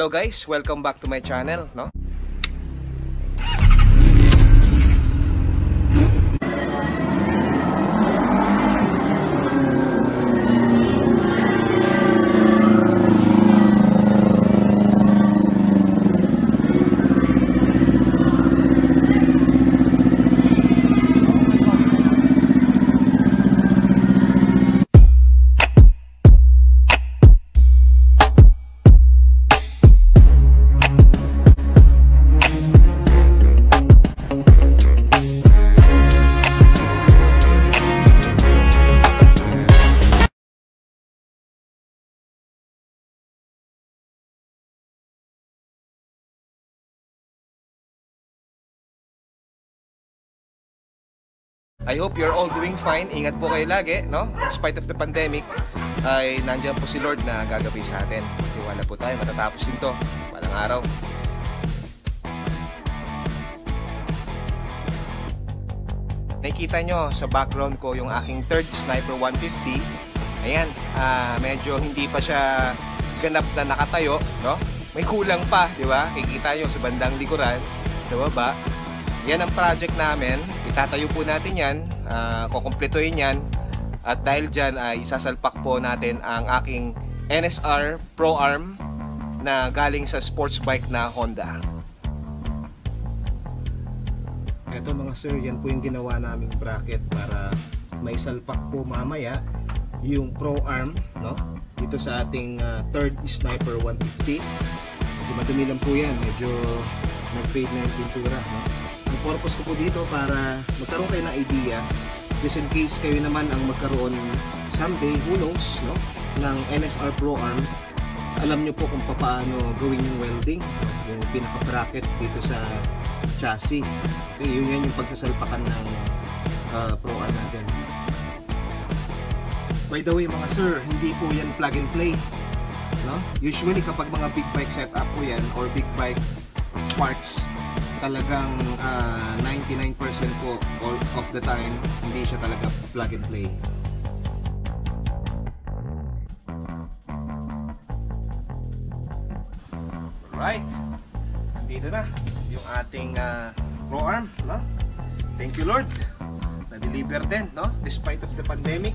Hello guys, welcome back to my channel, no? I hope you're all doing fine. Ingat po kayo lagi, no? In spite of the pandemic, ay nandiyan po si Lord na gagabay sa atin. Tiwala po tayo, matatapos din to. Walang araw. Nakikita nyo sa background ko yung aking third Sniper 150. Ayan, medyo hindi pa siya ganap na nakatayo, no? May kulang pa, di ba? Kikita nyo sa bandang likuran, sa baba. Yan ang project namin. Itatayo po natin yan, kukumpletuhin yan. At dahil dyan ay isasalpak po natin ang aking NSR Pro Arm na galing sa sports bike na Honda. Ito mga sir, yan po yung ginawa naming bracket para may salpak po mamaya yung Pro Arm, no? Dito sa ating third Sniper 150. Medyo madumi lang po yan, medyo nag-fade na yung pintura, no? Ang purpose ko po dito para magkaroon kayo ng idea, just in case kayo naman ang magkaroon someday, who knows, no, ng NSR Pro Arm, alam nyo po kung paano gawin yung welding, yung pinaka-bracket dito sa chassis. Okay, yun yan yung pagsasalpakan ng Pro Arm natin. By the way mga sir, hindi po yan plug and play, no? Usually kapag mga big bike setup po yan or big bike parts, talagang 99% po all of the time hindi siya talaga plug and play. Alright, dito na yung ating Pro Arm, no? Thank you Lord, na-deliver din, no? Despite of the pandemic.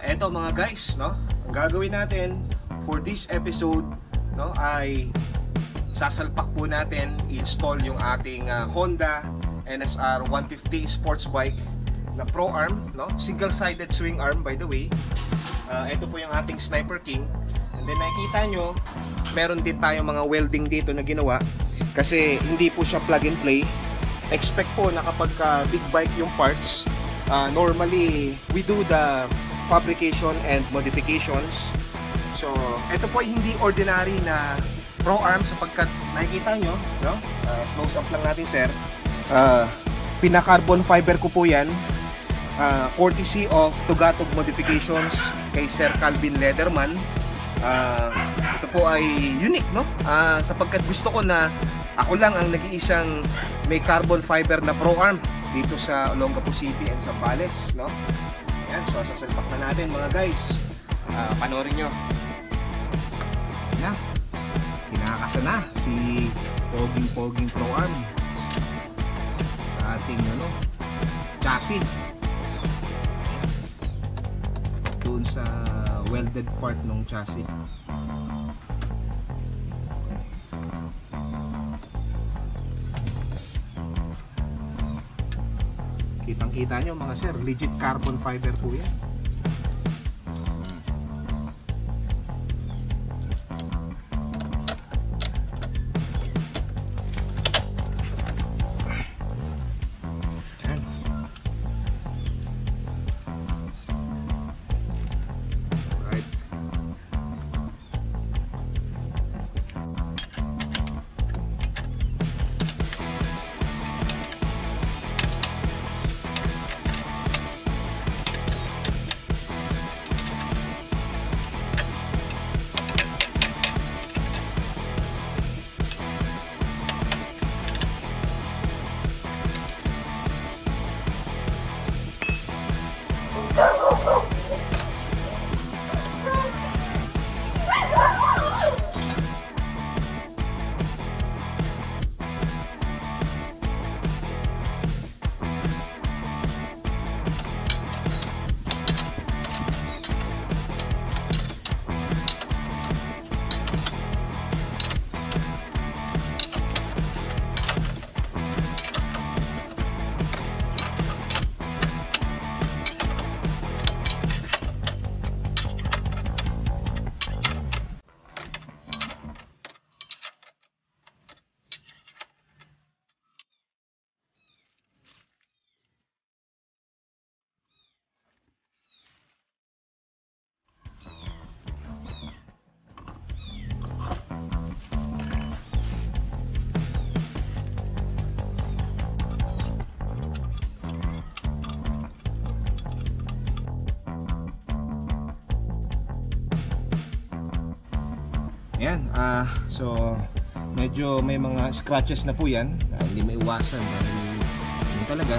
Eto mga guys, no? Ang gagawin natin for this episode, no, ay sasalpak po natin, install yung ating Honda NSR 150 sports bike na Pro Arm, no? Single-sided swing arm by the way. Ito po yung ating Sniper King. And then nakikita nyo, meron din tayong mga welding dito na ginawa kasi hindi po siya plug and play. Expect po na kapag big bike yung parts, normally we do the fabrication and modifications. So ito po ay hindi ordinary na Pro Arm sapagkat nakikita nyo, no? Close up lang natin sir. Pina-carbon fiber ko po yan, courtesy of Tugatog Modifications kay Sir Calvin Lederman. Ito po ay unique, no? Sapagkat gusto ko na ako lang ang nag-iisang may carbon fiber na Pro Arm dito sa Olongapo City and Zambales, no? Ayan, so sasalpak na natin mga guys. Panoorin nyo. Ayan. Kinakasa na si Poging Pro Arm sa ating chassis doon sa welded part ng chassis. Kitang kita nyo mga sir, legit carbon fiber po yan. So medyo may mga scratches na po yan, hindi maiwasan dahil yun talaga.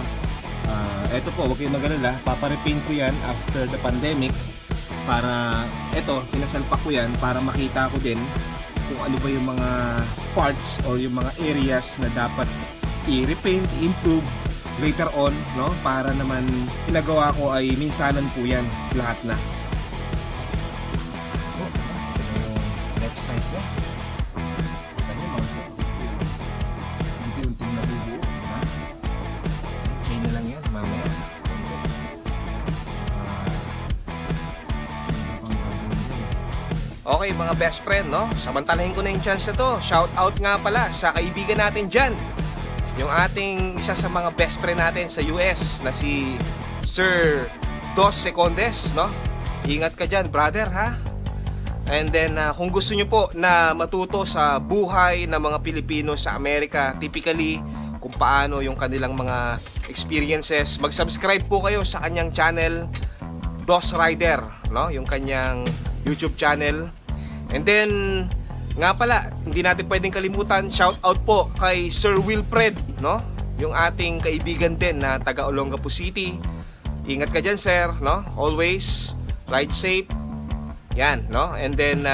Eto po, huwag kayong mag-alala, paparepaint ko yan after the pandemic para, eto, pinasalpak ko yan para makita ko din kung ano ba yung mga parts or yung mga areas na dapat i-repaint, i-improve later on, no? Para naman ginagawa ko ay minsanan po yan lahat na. Left side ko. Kita nyo mga set. Unti-unting nabubuo. Chain na lang yan, mamaya. Okay mga best friend, no? Samantalahin ko na yung chance na to. Shout out nga pala sa kaibigan natin dyan, yung ating isa sa mga best friend natin sa US na si Sir Dos Secondes, no? Ingat ka dyan, brother, ha? And then kung gusto nyo po na matuto sa buhay ng mga Pilipino sa Amerika, typically kung paano yung kanilang mga experiences, mag-subscribe po kayo sa kanyang channel, Dos Rider, no? Yung kanyang YouTube channel. And then nga pala, hindi natin pwedeng kalimutan, shout out po kay Sir Wilfred, no? Yung ating kaibigan din na taga Olongapo City. Ingat ka dyan, sir, no? Always ride safe. Yan, no? And then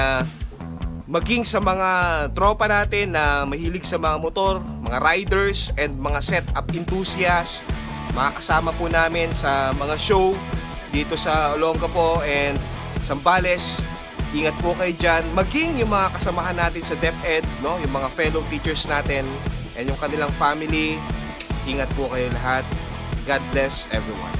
maging sa mga tropa natin na mahilig sa mga motor, mga riders and mga setup enthusiasts, makakasama po namin sa mga show dito sa Olongapo and Zambales. Ingat po kayo dyan. Maging yung mga kasamahan natin sa DepEd, no? Yung mga fellow teachers natin and yung kanilang family. Ingat po kayo lahat. God bless everyone.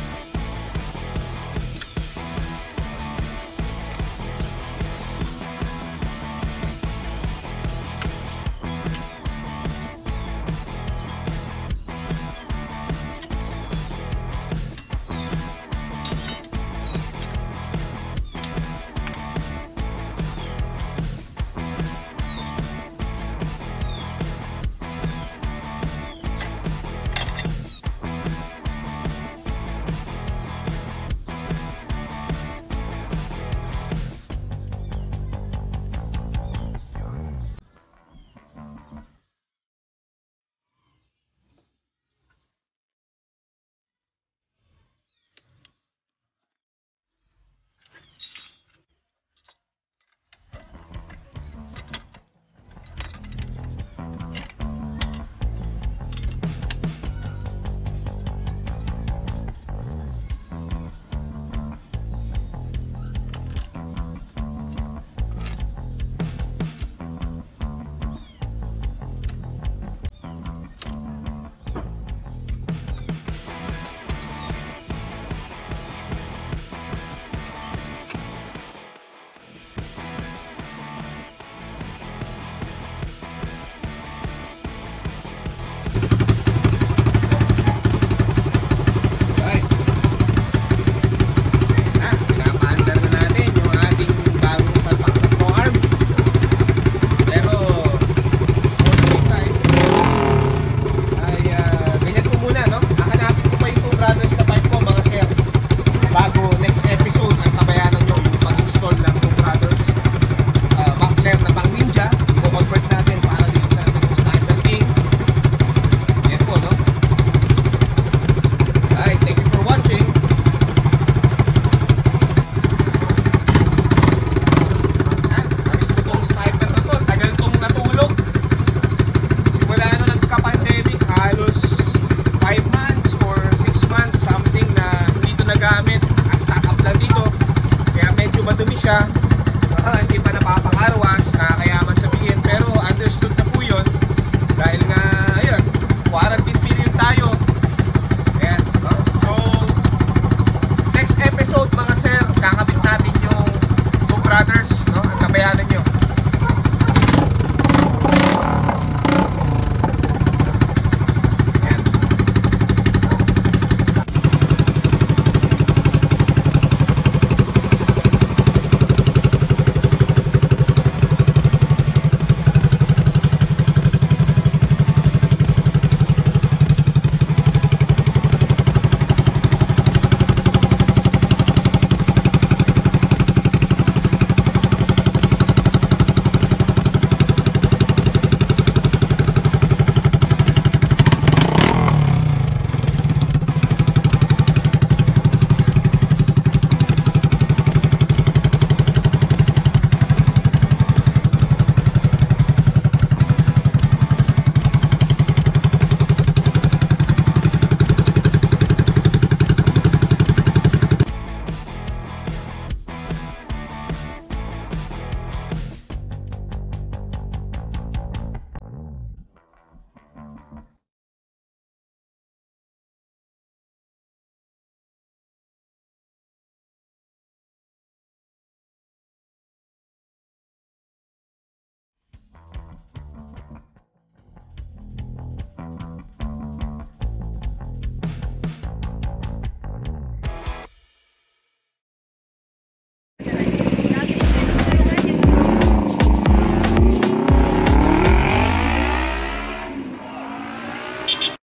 Madumi siya.